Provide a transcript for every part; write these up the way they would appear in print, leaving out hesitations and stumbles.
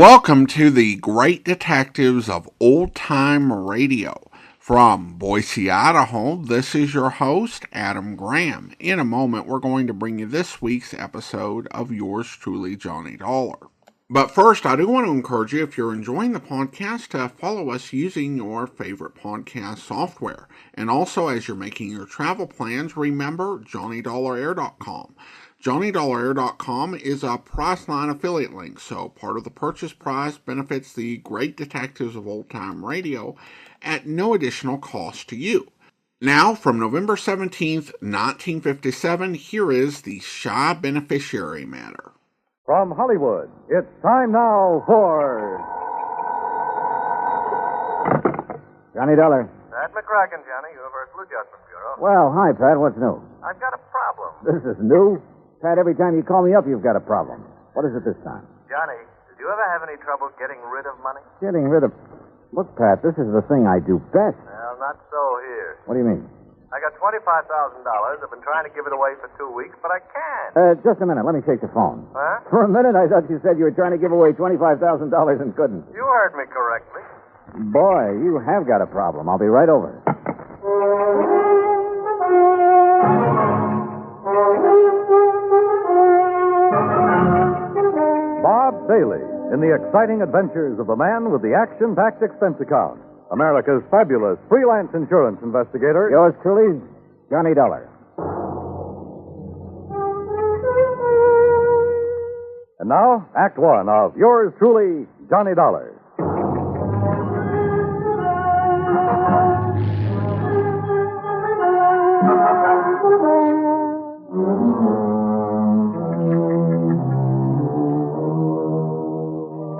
Welcome to the Great Detectives of Old Time Radio. From Boise, Idaho, this is your host, Adam Graham. In a moment, we're going to bring you this week's episode of yours truly, Johnny Dollar. But first, I do want to encourage you, if you're enjoying the podcast, to follow us using your favorite podcast software. And also, as you're making your travel plans, remember JohnnyDollarAir.com. JohnnyDollarAir.com is a Priceline affiliate link, so part of the purchase price benefits the Great Detectives of Old Time Radio at no additional cost to you. Now, from November 17th, 1957, here is the Shy Beneficiary matter. From Hollywood, it's time now for... Johnny Dollar. Pat McCracken, Johnny, Universal Adjustment Bureau. Well, hi, Pat. What's new? I've got a problem. This is new? Pat, every time you call me up, you've got a problem. What is it this time? Johnny, did you ever have any trouble getting rid of money? Getting rid of... Look, Pat, this is the thing I do best. Well, not so here. What do you mean? I got $25,000. I've been trying to give it away for 2 weeks, but I can't. Just a minute. Let me take the phone. Huh? For a minute, I thought you said you were trying to give away $25,000 and couldn't. You heard me correctly. Boy, you have got a problem. I'll be right over. Bob Bailey in the exciting adventures of the man with the action-packed expense account. America's fabulous freelance insurance investigator. Yours truly, Johnny Dollar. And now, Act One of yours truly, Johnny Dollar.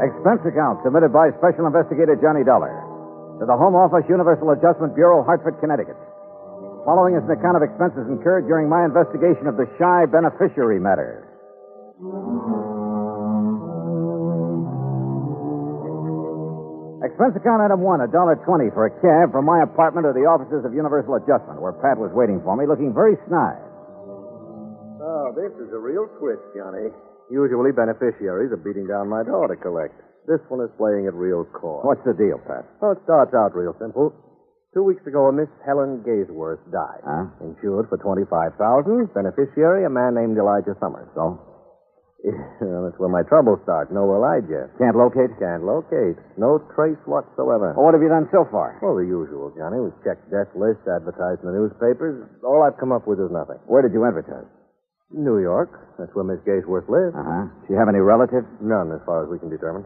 Expense account submitted by Special Investigator Johnny Dollar to the Home Office, Universal Adjustment Bureau, Hartford, Connecticut. Following is an account of expenses incurred during my investigation of the Shy Beneficiary matter. Expense account item 1, $1.20 for a cab from my apartment to the offices of Universal Adjustment, where Pat was waiting for me, looking very snide. Oh, this is a real twist, Johnny. Usually beneficiaries are beating down my door to collect. This one is playing it real coy. What's the deal, Pat? Well, it starts out real simple. 2 weeks ago, a Miss Helen Gaysworth died. Huh? Insured for $25,000. Beneficiary, a man named Elijah Summers. So? Well, that's where my troubles start. No Elijah. Can't locate? Can't locate. No trace whatsoever. Well, what have you done so far? Well, the usual, Johnny. We've checked death lists, advertised in the newspapers. All I've come up with is nothing. Where did you advertise? New York. That's where Miss Gaysworth lives. Uh-huh. Do you have any relatives? None, as far as we can determine.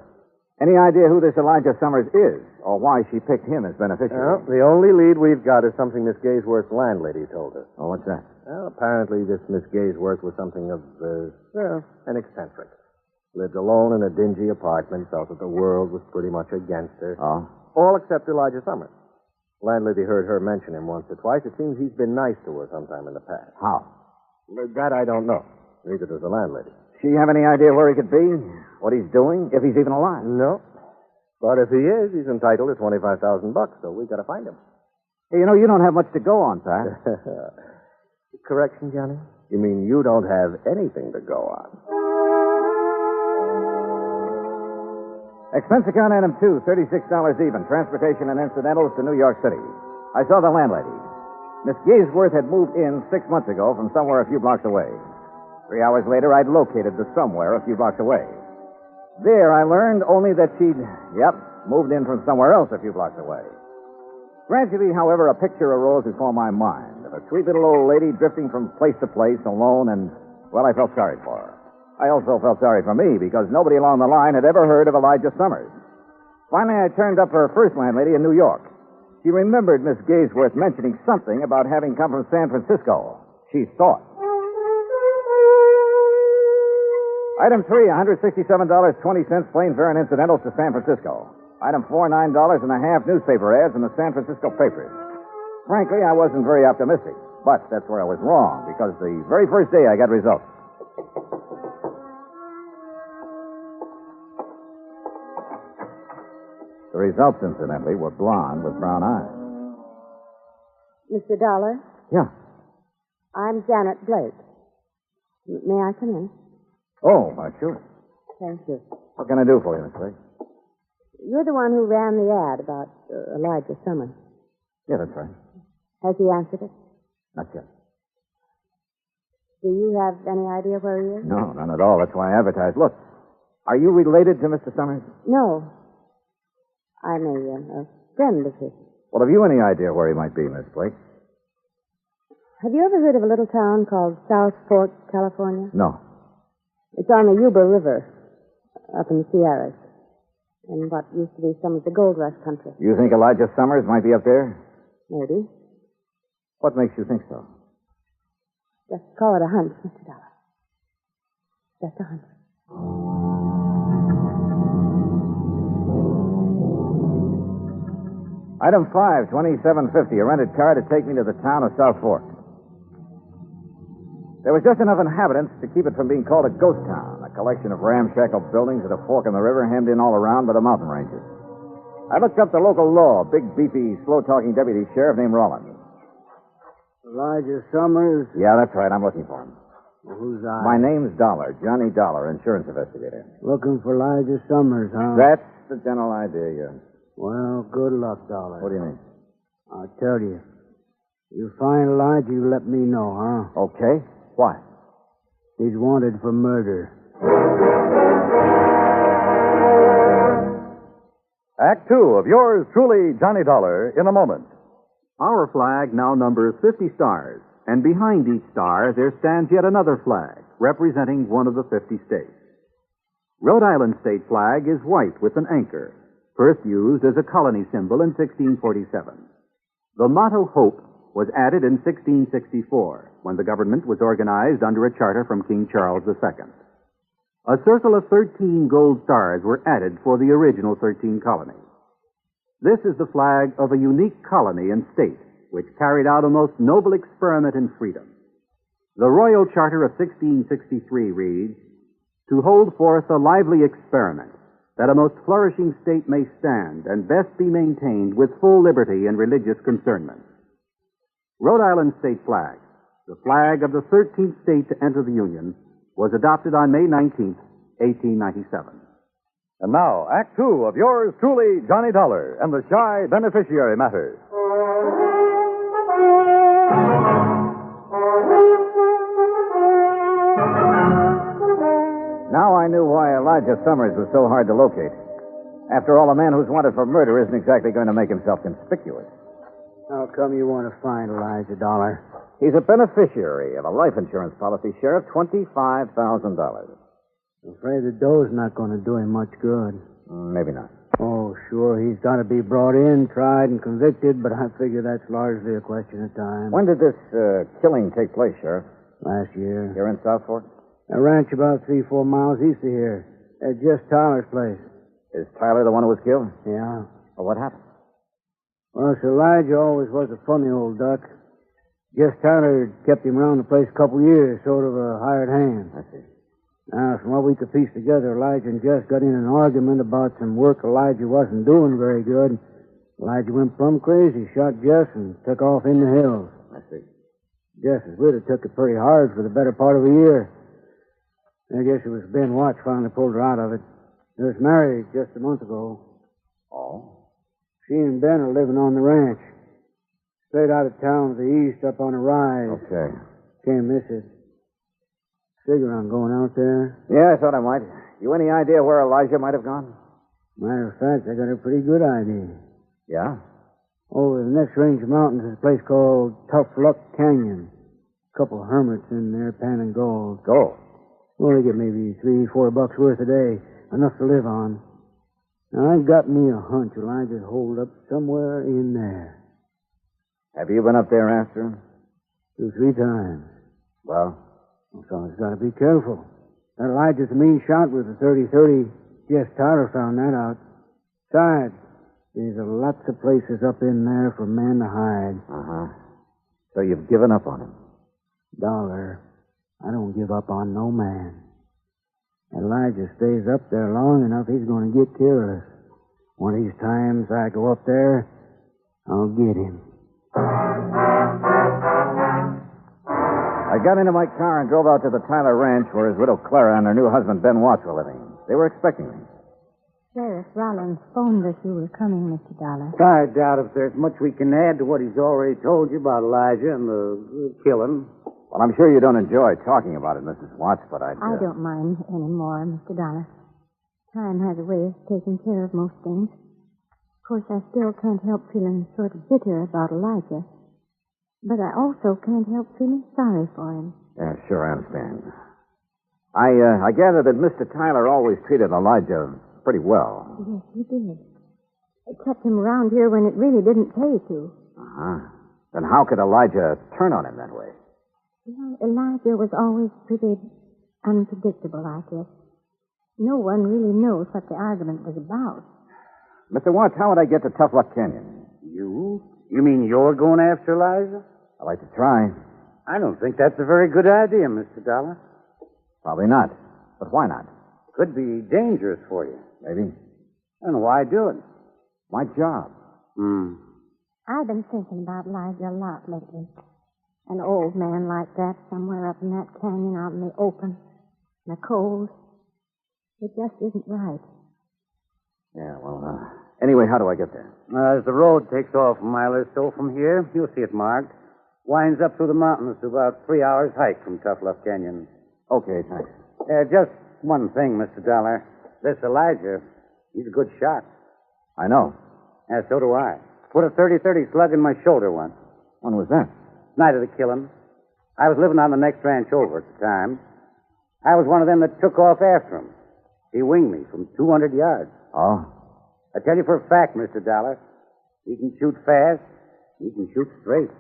Any idea who this Elijah Summers is, or why she picked him as beneficiary? Well, the only lead we've got is something Miss Gaysworth's landlady told us. Oh, what's that? Well, apparently this Miss Gaysworth was something of, an eccentric. Lived alone in a dingy apartment, felt that the world was pretty much against her. Oh? All except Elijah Summers. Landlady heard her mention him once or twice. It seems he's been nice to her sometime in the past. How? That I don't know. Neither does the landlady. She have any idea where he could be? What he's doing? If he's even alive? No. But if he is, he's entitled to $25,000, so we've got to find him. Hey, you know, you don't have much to go on, Pat. Correction, Johnny? You mean you don't have anything to go on? Expense account item 2, $36 even. Transportation and incidentals to New York City. I saw the landlady. Miss Gaysworth had moved in 6 months ago from somewhere a few blocks away. 3 hours later, I'd located the somewhere a few blocks away. There, I learned only that she'd, moved in from somewhere else a few blocks away. Gradually, however, a picture arose before my mind of a sweet little old lady drifting from place to place alone, and, well, I felt sorry for her. I also felt sorry for me, because nobody along the line had ever heard of Elijah Summers. Finally, I turned up her first landlady in New York. She remembered Miss Gaysworth mentioning something about having come from San Francisco. She thought. Item 3, $167.20 plain fare and incidentals to San Francisco. Item 4, $9.50 newspaper ads in the San Francisco papers. Frankly, I wasn't very optimistic, but that's where I was wrong, because the very first day I got results. The results, incidentally, were blonde with brown eyes. Mr. Dollar? Yeah. I'm Janet Blake. May I come in? Oh, sure. Thank you. What can I do for you, Miss Blake? You're the one who ran the ad about Elijah Summers. Yeah, that's right. Has he answered it? Not yet. Do you have any idea where he is? No, none at all. That's why I advertised. Look, are you related to Mr. Summers? No. I'm a friend of his. Well, have you any idea where he might be, Miss Blake? Have you ever heard of a little town called South Fork, California? No. It's on the Yuba River, up in the Sierras, in what used to be some of the gold rush country. You think Elijah Summers might be up there? Maybe. What makes you think so? Just call it a hunch, Mr. Dollar. Just a hunch. Item 5, 2750, a rented car to take me to the town of South Fork. There was just enough inhabitants to keep it from being called a ghost town, a collection of ramshackle buildings at a fork in the river hemmed in all around by the mountain ranges. I looked up the local law, big, beefy, slow-talking deputy sheriff named Rollins. Elijah Summers? Yeah, that's right. I'm looking for him. Well, who's I? My name's Dollar, Johnny Dollar, insurance investigator. Looking for Elijah Summers, huh? That's the general idea, yeah. Well, good luck, Dollar. What do you mean? I'll tell you. You find Elijah, you let me know, huh? Okay. Why? He's wanted for murder. Act 2 of yours truly, Johnny Dollar, in a moment. Our flag now numbers 50 stars, and behind each star there stands yet another flag, representing one of the 50 states. Rhode Island state flag is white with an anchor, first used as a colony symbol in 1647. The motto Hope was added in 1664, when the government was organized under a charter from King Charles II. A circle of 13 gold stars were added for the original 13 colonies. This is the flag of a unique colony and state which carried out a most noble experiment in freedom. The Royal Charter of 1663 reads, "To hold forth a lively experiment, that a most flourishing state may stand and best be maintained with full liberty in religious concernments." Rhode Island state flag, the flag of the 13th state to enter the Union, was adopted on May 19, 1897. And now, Act 2 of yours truly, Johnny Dollar, and the shy beneficiary matter. Now I knew why Elijah Summers was so hard to locate. After all, a man who's wanted for murder isn't exactly going to make himself conspicuous. How come you want to find Elijah, Dollar? He's a beneficiary of a life insurance policy, Sheriff, $25,000. I'm afraid the dough's not going to do him much good. Maybe not. Oh, sure, he's got to be brought in, tried, and convicted, but I figure that's largely a question of time. When did this killing take place, Sheriff? Last year. Here in South Fork? A ranch about 3-4 miles east of here. At Jess Tyler's place. Is Tyler the one who was killed? Yeah. Well, what happened? Well, so Elijah always was a funny old duck. Jess Tyler kept him around the place a couple years, sort of a hired hand. I see. Now, from what we could piece together, Elijah and Jess got in an argument about some work Elijah wasn't doing very good. Elijah went plumb crazy, shot Jess, and took off in the hills. I see. Jess's widow took it pretty hard for the better part of a year. I guess it was Ben Watts finally pulled her out of it. They was married just a month ago. Oh? She and Ben are living on the ranch. Straight out of town to the east up on a rise. Okay. Can't miss it. Figure on going out there. Yeah, I thought I might. You any idea where Elijah might have gone? Matter of fact, I got a pretty good idea. Yeah? Over the next range of mountains is a place called Tough Luck Canyon. A couple of hermits in there panning gold. Gold? Well, they get maybe $3-4 worth a day. Enough to live on. Now, I got me a hunch Elijah's holed up somewhere in there. Have you been up there after him? 2-3 times. Well? So he's got to be careful. That Elijah's a mean shot with a 30-30. Jess Tyler found that out. Besides, there's lots of places up in there for men to hide. Uh-huh. So you've given up on him? Dollar, I don't give up on no man. Elijah stays up there long enough, he's going to get careless. One of these times I go up there, I'll get him. I got into my car and drove out to the Tyler Ranch where his widow Clara and her new husband Ben Watts were living. They were expecting me. Sheriff Rollins phoned us you were coming, Mr. Dollar. I doubt if there's much we can add to what he's already told you about Elijah and the killing. Well, I'm sure you don't enjoy talking about it, Mrs. Watts, but I don't mind any more, Mr. Dollar. Time has a way of taking care of most things. Of course, I still can't help feeling sort of bitter about Elijah. But I also can't help feeling sorry for him. Yeah, sure, I understand. I gather that Mr. Tyler always treated Elijah pretty well. Yes, he did. It kept him around here when it really didn't pay to. Uh-huh. Then how could Elijah turn on him that way? Well, Elijah was always pretty unpredictable, I guess. No one really knows what the argument was about. Mr. Watts, how would I get to Tough Luck Canyon? You? You mean you're going after Elijah? I'd like to try. I don't think that's a very good idea, Mr. Dollar. Probably not. But why not? Could be dangerous for you. Maybe. And why do it? My job. I've been thinking about Elijah a lot lately. An old man like that somewhere up in that canyon out in the open, in the cold. It just isn't right. Yeah, well, anyway, how do I get there? As the road takes off a mile or so from here, you'll see it marked. Winds up through the mountains to about 3 hours' hike from Tough Luck Canyon. Okay, thanks. Just one thing, Mr. Dollar. This Elijah, he's a good shot. I know. Yeah, so do I. Put a 30-30 slug in my shoulder once. When was that? Night of the killing. I was living on the next ranch over at the time. I was one of them that took off after him. He winged me from 200 yards. Oh? I tell you for a fact, Mr. Dollar, he can shoot fast, he can shoot straight.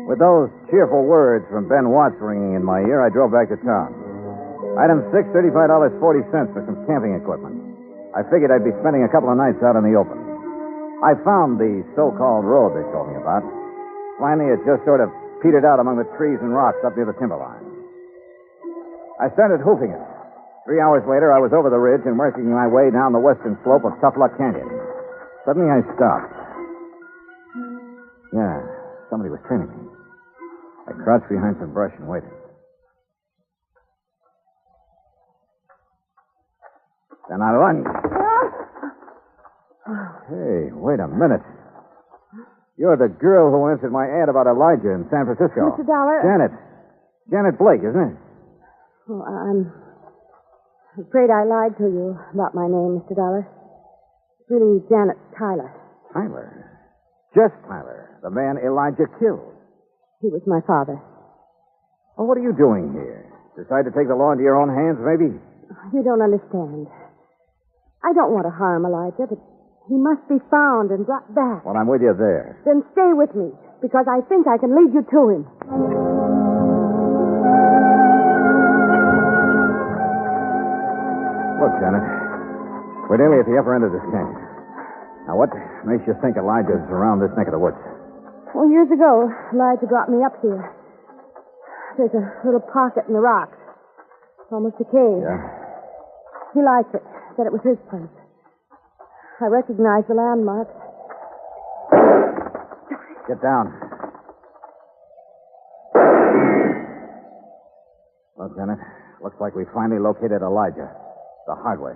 With those cheerful words from Ben Watts ringing in my ear, I drove back to town. Item 6, $35.40 for some camping equipment. I figured I'd be spending a couple of nights out in the open. I found the so-called road they told me about. Finally, it just sort of petered out among the trees and rocks up near the timberline. I started hoofing it. 3 hours later, I was over the ridge and working my way down the western slope of Tough Luck Canyon. Suddenly, I stopped. Yeah, somebody was trailing me. I crouched behind some brush and waited. Then I lunged. Hey, wait a minute. You're the girl who answered my ad about Elijah in San Francisco. Mr. Dollar. Janet. Janet Blake, isn't it? Oh, I'm afraid I lied to you about my name, Mr. Dollar. It's really Janet Tyler. Tyler. Just Tyler, the man Elijah killed. He was my father. Well, what are you doing here? Decide to take the law into your own hands, maybe? You don't understand. I don't want to harm Elijah, but he must be found and brought back. Well, I'm with you there. Then stay with me, because I think I can lead you to him. Look, Janet, we're nearly at the upper end of this canyon. Now, what makes you think Elijah's around this neck of the woods? Well, years ago, Elijah brought me up here. There's a little pocket in the rocks. Almost a cave. Yeah? He liked it. Said it was his place. I recognized the landmarks. Get down. Well, Janet, looks like we finally located Elijah. The hard way.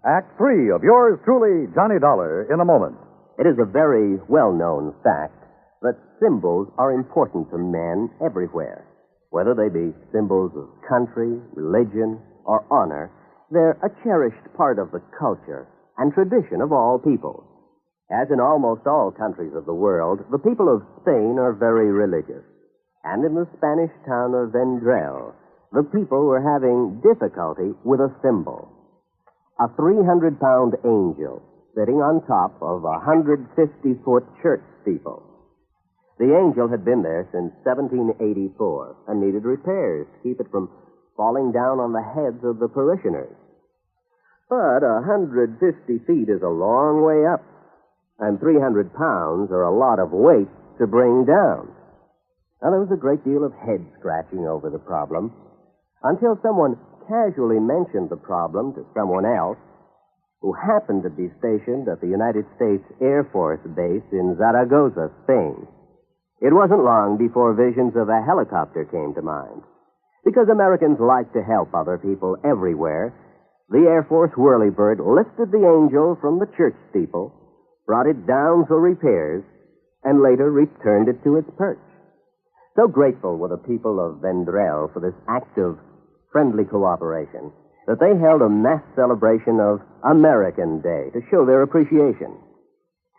Act 3 of yours truly, Johnny Dollar, in a moment. It is a very well-known fact that symbols are important to men everywhere. Whether they be symbols of country, religion, or honor, they're a cherished part of the culture and tradition of all peoples. As in almost all countries of the world, the people of Spain are very religious. And in the Spanish town of Vendrell, the people were having difficulty with a symbol. A 300-pound angel sitting on top of a 150-foot church steeple. The angel had been there since 1784 and needed repairs to keep it from falling down on the heads of the parishioners. But 150 feet is a long way up, and 300 pounds are a lot of weight to bring down. Now, there was a great deal of head-scratching over the problem, until someone casually mentioned the problem to someone else who happened to be stationed at the United States Air Force Base in Zaragoza, Spain. It wasn't long before visions of a helicopter came to mind. Because Americans like to help other people everywhere, the Air Force whirlybird lifted the Angel from the church steeple, brought it down for repairs, and later returned it to its perch. So grateful were the people of Vendrell for this act of friendly cooperation that they held a mass celebration of American Day to show their appreciation.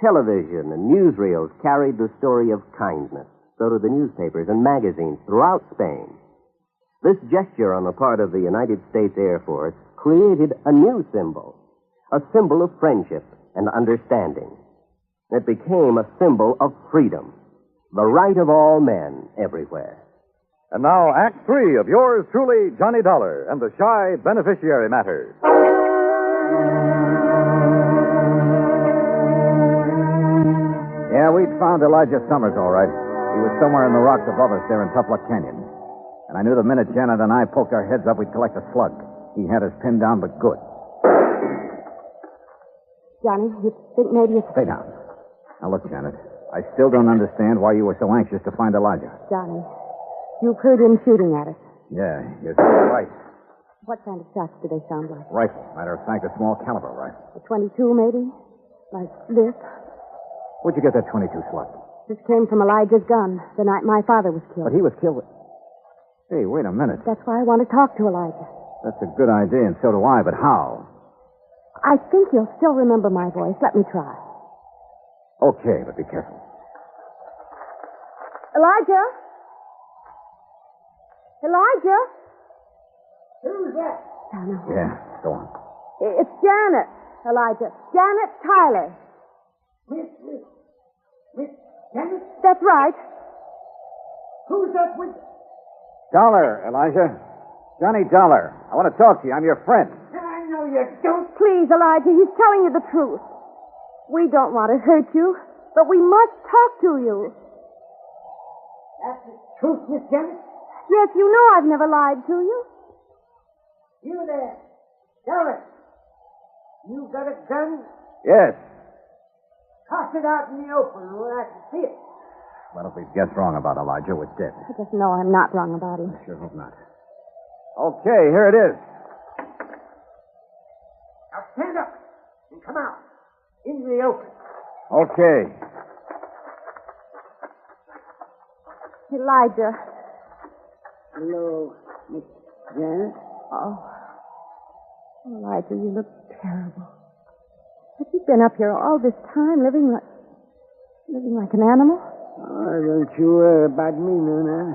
Television and newsreels carried the story of kindness. So did the newspapers and magazines throughout Spain. This gesture on the part of the United States Air Force created a new symbol, a symbol of friendship and understanding. It became a symbol of freedom, the right of all men everywhere. And now, Act 3 of yours truly, Johnny Dollar, and the Shy Beneficiary Matter. Yeah, we'd found Elijah Summers, all right. He was somewhere in the rocks above us there in Tough Luck Canyon. And I knew the minute Janet and I poked our heads up, we'd collect a slug. He had us pinned down, but good. Johnny, you think maybe it's... Stay down. Now, look, Janet, I still don't understand why you were so anxious to find Elijah. Johnny, you've heard him shooting at us. Yeah, you're right. What kind of shots do they sound like? Rifle. Matter of fact, a small caliber rifle. A 22, maybe? Like this? Where'd you get that 22 slug? This came from Elijah's gun the night my father was killed. But he was killed with... Hey, wait a minute. That's why I want to talk to Elijah. That's a good idea, and so do I, but how? I think you'll still remember my voice. Let me try. Okay, but be careful. Elijah? Elijah? Who's that? Donna. Yeah, go on. It's Janet, Elijah. Janet Tyler. Miss Janet? That's right. Who's that with... Dollar, Elijah. Johnny Dollar. I want to talk to you. I'm your friend. I know you don't. Please, Elijah, he's telling you the truth. We don't want to hurt you, but we must talk to you. That's the truth, Miss Janet. Yes, you know I've never lied to you. You there. Dollar. You got a gun? Yes. Toss it out in the open where I can see it. Well, if we've guessed wrong about Elijah, we're dead. I just know I'm not wrong about him. I sure hope not. Okay, here it is. Now stand up and come out into the open. Okay. Elijah. Hello, Miss Janet. Oh. Elijah, you look terrible. Have you been up here all this time living like an animal? Oh, don't you worry about me, Nona.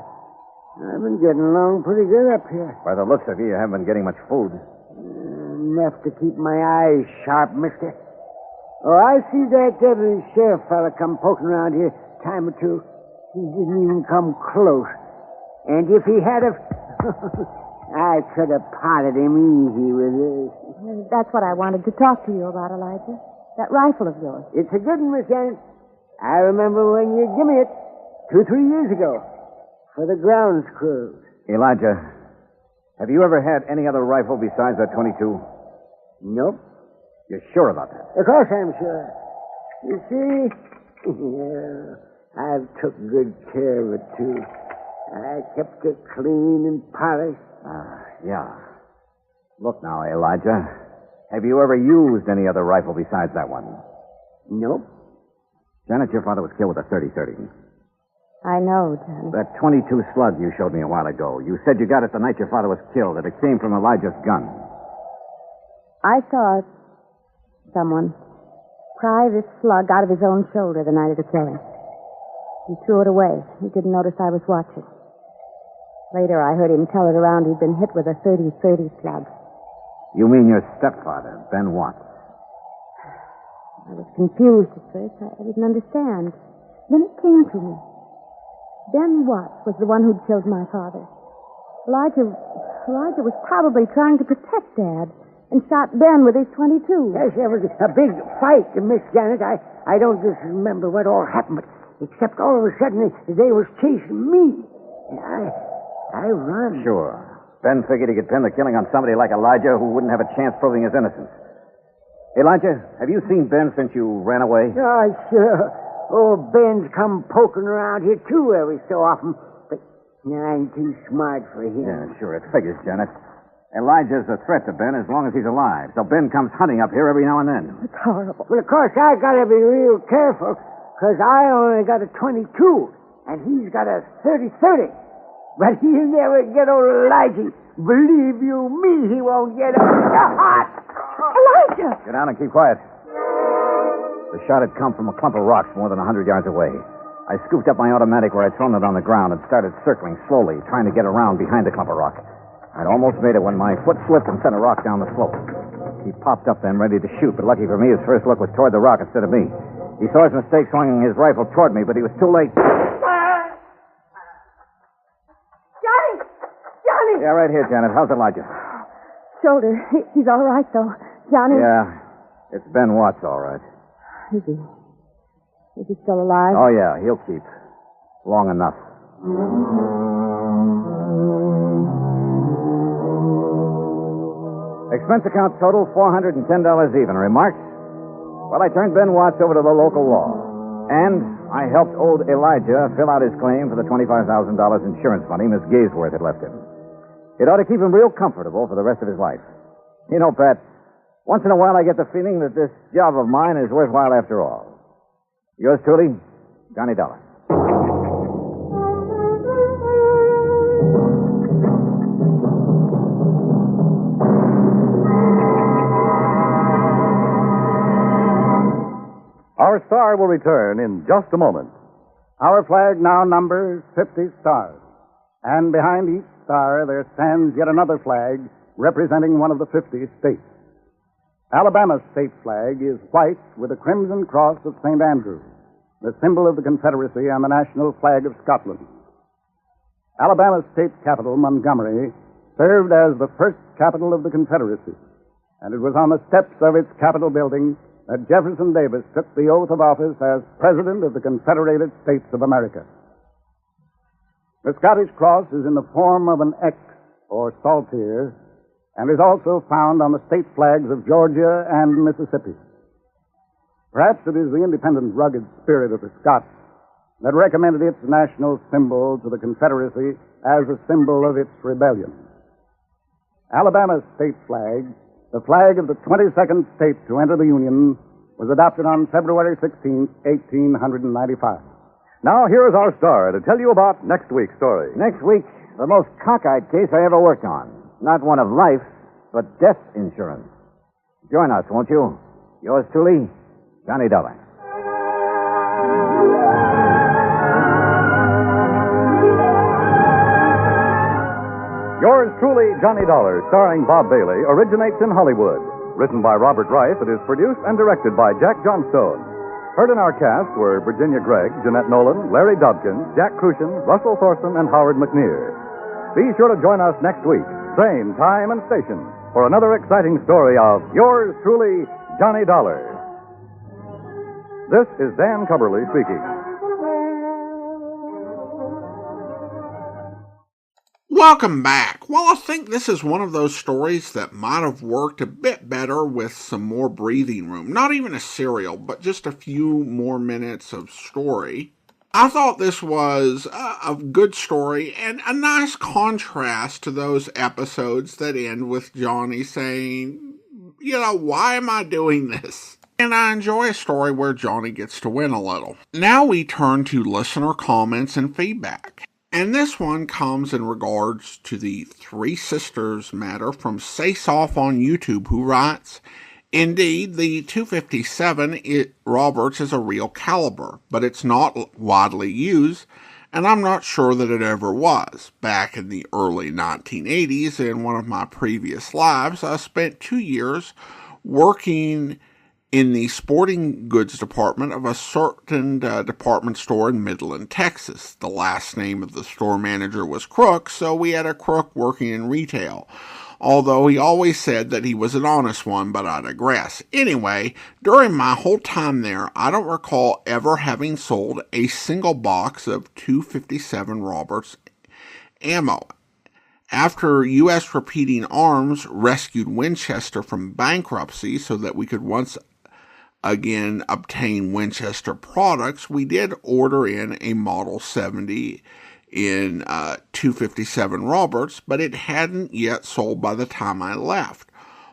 I've been getting along pretty good up here. By the looks of you, you haven't been getting much food. Enough to keep my eyes sharp, mister. Oh, I see that deputy sheriff fella come poking around here a time or two. He didn't even come close. And if he had have... I could have potted him easy with this. That's what I wanted to talk to you about, Elijah. That rifle of yours. It's a good one, Miss Janet. I remember when you gave me it 2-3 years ago for the grounds crew. Elijah, have you ever had any other rifle besides that 22? Nope. You're sure about that? Of course I'm sure. You see, I've took good care of it, too. I kept it clean and polished. Yeah. Look now, Elijah. Have you ever used any other rifle besides that one? Nope. Janet, your father was killed with a 30-30. I know, Johnny. That 22 slug you showed me a while ago. You said you got it the night your father was killed, that it came from Elijah's gun. I saw someone pry this slug out of his own shoulder the night of the killing. He threw it away. He didn't notice I was watching. Later, I heard him tell it around he'd been hit with a 30-30 slug. You mean your stepfather, Ben Watts? I was confused at first. I didn't understand. Then it came to me. Ben Watts was the one who'd killed my father. Elijah was probably trying to protect Dad and shot Ben with his 22. Yes, there was a big fight, Miss Janet. I don't just remember what all happened, but except all of a sudden they was chasing me. I run. Sure. Ben figured he could pin the killing on somebody like Elijah who wouldn't have a chance proving his innocence. Elijah, have you seen Ben since you ran away? Yeah, sure. Old Ben's come poking around here, too, every so often. But I'm too smart for him. Yeah, sure. It figures, Janet. Elijah's a threat to Ben as long as he's alive. So Ben comes hunting up here every now and then. It's horrible. Well, of course, I gotta be real careful, because I only got a 22, and he's got a 30-30. But he'll never get old Elijah. Believe you me, he won't get Elijah! Get down and keep quiet. The shot had come from a clump of rocks more than 100 yards away. I scooped up my automatic where I'd thrown it on the ground and started circling slowly, trying to get around behind the clump of rock. I'd almost made it when my foot slipped and sent a rock down the slope. He popped up then, ready to shoot, but lucky for me, his first look was toward the rock instead of me. He saw his mistake swinging his rifle toward me, but he was too late. Johnny! Johnny! Yeah, right here, Janet. How's Elijah? Shoulder. He's all right, though. Johnny? Yeah, it's Ben Watts, all right. Is he? Is he still alive? Oh, yeah, he'll keep. Long enough. Expense account total $410 even. Remarks? Well, I turned Ben Watts over to the local law. And I helped old Elijah fill out his claim for the $25,000 insurance money Miss Gaysworth had left him. It ought to keep him real comfortable for the rest of his life. You know, Pat, once in a while I get the feeling that this job of mine is worthwhile after all. Yours truly, Johnny Dollar. Our star will return in just a moment. Our flag now numbers 50 stars. And behind each star there stands yet another flag representing one of the 50 states. Alabama's state flag is white with a crimson cross of St. Andrew, the symbol of the Confederacy and the national flag of Scotland. Alabama's state capital, Montgomery, served as the first capital of the Confederacy, and it was on the steps of its Capitol building that Jefferson Davis took the oath of office as President of the Confederated States of America. The Scottish cross is in the form of an X, or saltire, and is also found on the state flags of Georgia and Mississippi. Perhaps it is the independent, rugged spirit of the Scots that recommended its national symbol to the Confederacy as a symbol of its rebellion. Alabama's state flag, the flag of the 22nd state to enter the Union, was adopted on February 16, 1895. Now, here is our star to tell you about next week's story. Next week, the most cockeyed case I ever worked on. Not one of life, but death insurance. Join us, won't you? Yours truly, Johnny Dollar. Yours truly, Johnny Dollar, starring Bob Bailey, originates in Hollywood. Written by Robert Rife, it is produced and directed by Jack Johnstone. Heard in our cast were Virginia Gregg, Jeanette Nolan, Larry Dobkin, Jack Kruschen, Russell Thorson, and Howard McNear. Be sure to join us next week, same time and station, for another exciting story of Yours truly, Johnny Dollar. This is Dan Cubberly speaking. Welcome back. Well, I think this is one of those stories that might have worked a bit better with some more breathing room. Not even a serial, but just a few more minutes of story. I thought this was a good story and a nice contrast to those episodes that end with Johnny saying, why am I doing this? And I enjoy a story where Johnny gets to win a little. Now we turn to listener comments and feedback. And this one comes in regards to the Three Sisters matter from Sace Off on YouTube, who writes, indeed, the .257 Roberts is a real caliber, but it's not widely used, and I'm not sure that it ever was. Back in the early 1980s, in one of my previous lives, I spent 2 years working in the sporting goods department of a certain department store in Midland, Texas. The last name of the store manager was Crook, so we had a crook working in retail. Although he always said that he was an honest one, but I digress. Anyway, during my whole time there, I don't recall ever having sold a single box of .257 Roberts ammo. After U.S. Repeating Arms rescued Winchester from bankruptcy so that we could once again obtain Winchester products, we did order in a Model 70 in 257 Roberts, but it hadn't yet sold by the time I left.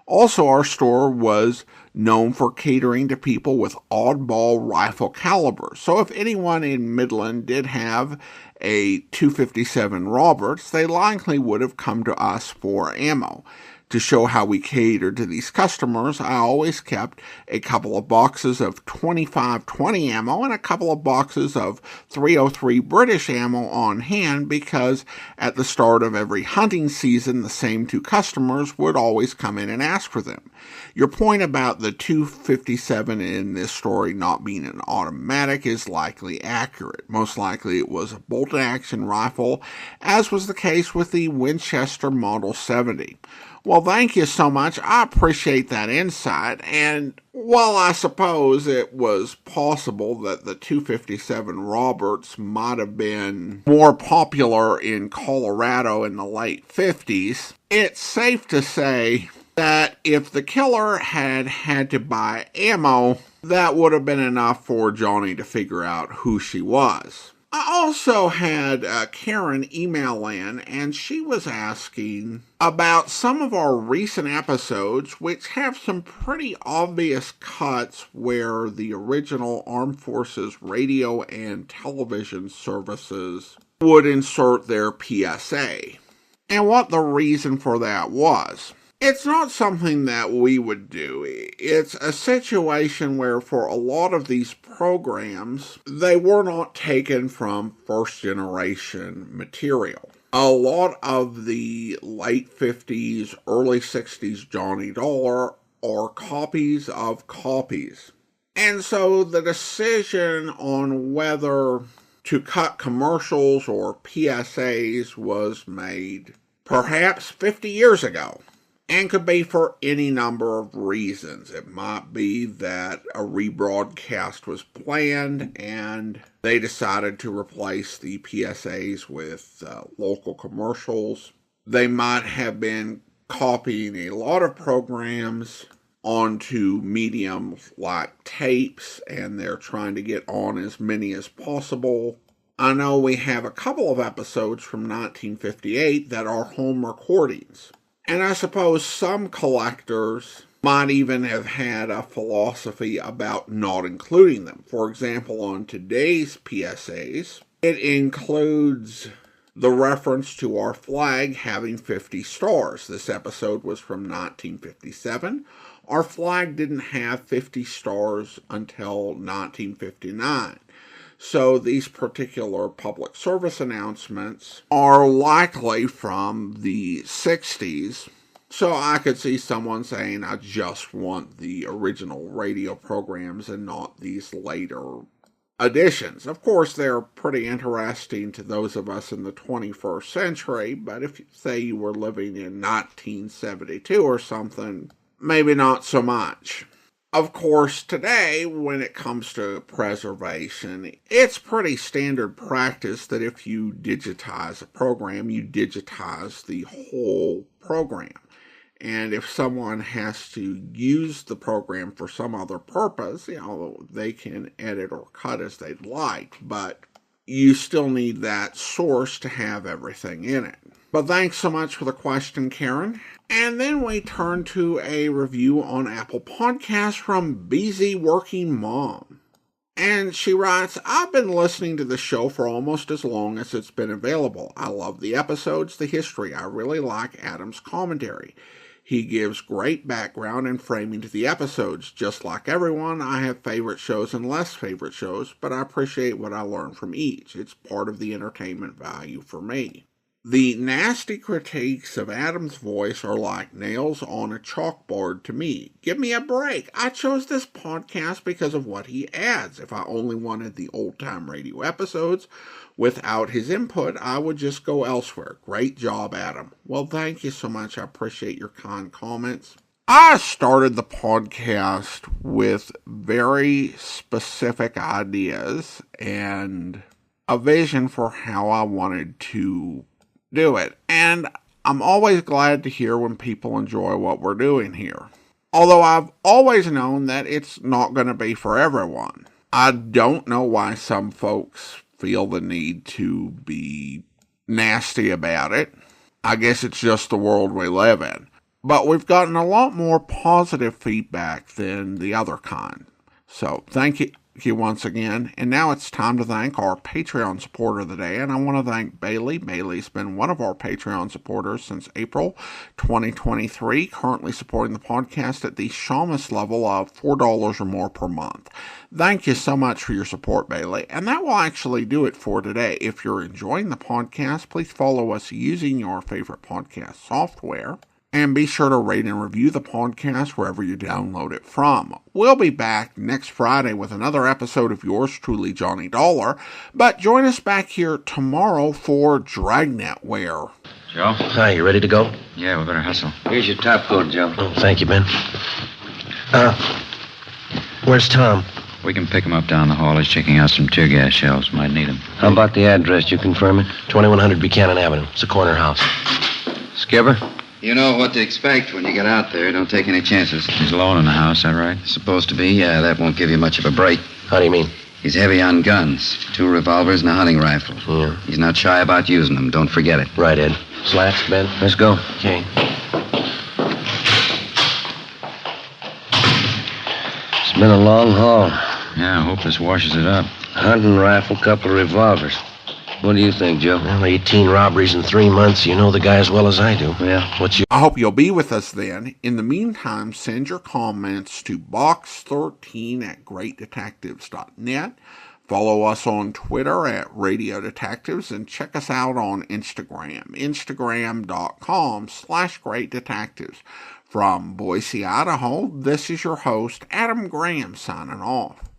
Also, our store was known for catering to people with oddball rifle calibers. So if anyone in Midland did have a 257 Roberts, they likely would have come to us for ammo. To show how we catered to these customers, I always kept a couple of boxes of 25-20 ammo and a couple of boxes of 303 British ammo on hand, because at the start of every hunting season, the same two customers would always come in and ask for them. Your point about the 257 in this story not being an automatic is likely accurate. Most likely it was a bolt-action rifle, as was the case with the Winchester Model 70. Well, thank you so much. I appreciate that insight. And while I suppose it was possible that the 257 Roberts might have been more popular in Colorado in the late 50s, it's safe to say that if the killer had to buy ammo, that would have been enough for Johnny to figure out who she was. I also had Karen email in, and she was asking about some of our recent episodes, which have some pretty obvious cuts where the original Armed Forces radio and television services would insert their PSA, and what the reason for that was. It's not something that we would do. It's a situation where for a lot of these programs, they were not taken from first-generation material. A lot of the late 50s, early 60s Johnny Dollar are copies of copies. And so the decision on whether to cut commercials or PSAs was made perhaps 50 years ago. And could be for any number of reasons. It might be that a rebroadcast was planned and they decided to replace the PSAs with local commercials. They might have been copying a lot of programs onto mediums like tapes, and they're trying to get on as many as possible. I know we have a couple of episodes from 1958 that are home recordings. And I suppose some collectors might even have had a philosophy about not including them. For example, on today's PSAs, it includes the reference to our flag having 50 stars. This episode was from 1957. Our flag didn't have 50 stars until 1959. So these particular public service announcements are likely from the 60s. So I could see someone saying, I just want the original radio programs and not these later editions. Of course, they're pretty interesting to those of us in the 21st century, but if, say, you were living in 1972 or something, maybe not so much. Of course, today, when it comes to preservation, it's pretty standard practice that if you digitize a program, you digitize the whole program. And if someone has to use the program for some other purpose, they can edit or cut as they'd like, but you still need that source to have everything in it. But thanks so much for the question, Karen. And then we turn to a review on Apple Podcasts from BZ Working Mom. And she writes, I've been listening to the show for almost as long as it's been available. I love the episodes, the history. I really like Adam's commentary. He gives great background and framing to the episodes. Just like everyone, I have favorite shows and less favorite shows, but I appreciate what I learn from each. It's part of the entertainment value for me. The nasty critiques of Adam's voice are like nails on a chalkboard to me. Give me a break. I chose this podcast because of what he adds. If I only wanted the old-time radio episodes without his input, I would just go elsewhere. Great job, Adam. Well, thank you so much. I appreciate your kind comments. I started the podcast with very specific ideas and a vision for how I wanted to do it. And I'm always glad to hear when people enjoy what we're doing here. Although I've always known that it's not going to be for everyone. I don't know why some folks feel the need to be nasty about it. I guess it's just the world we live in. But we've gotten a lot more positive feedback than the other kind. So thank you once again. And now it's time to thank our Patreon supporter of the day. And I want to thank Bailey. Bailey's been one of our Patreon supporters since April 2023, currently supporting the podcast at the Shamus level of $4 or more per month. Thank you so much for your support, Bailey. And that will actually do it for today. If you're enjoying the podcast, please follow us using your favorite podcast software. And be sure to rate and review the podcast wherever you download it from. We'll be back next Friday with another episode of yours truly, Johnny Dollar. But join us back here tomorrow for Dragnet Wear. Joe? Hi, you ready to go? Yeah, we better hustle. Here's your top coat, Joe. Oh, thank you, Ben. Where's Tom? We can pick him up down the hall. He's checking out some tear gas shells. Might need him. How about the address? You confirm it? 2100 Buchanan Avenue. It's a corner house. Skipper? You know what to expect when you get out there. Don't take any chances. He's alone in the house, that right? Supposed to be, yeah. That won't give you much of a break. How do you mean? He's heavy on guns. 2 revolvers and a hunting rifle. Yeah. He's not shy about using them. Don't forget it. Right, Ed. Slacks, Ben? Let's go. Okay. It's been a long haul. Yeah, I hope this washes it up. Hunting rifle, couple of revolvers. What do you think, Joe? Well, 18 robberies in 3 months. You know the guy as well as I do. Yeah. What's your... I hope you'll be with us then. In the meantime, send your comments to box13@greatdetectives.net. Follow us on Twitter at Radio Detectives and check us out on Instagram, instagram.com/greatdetectives. From Boise, Idaho, this is your host, Adam Graham, signing off.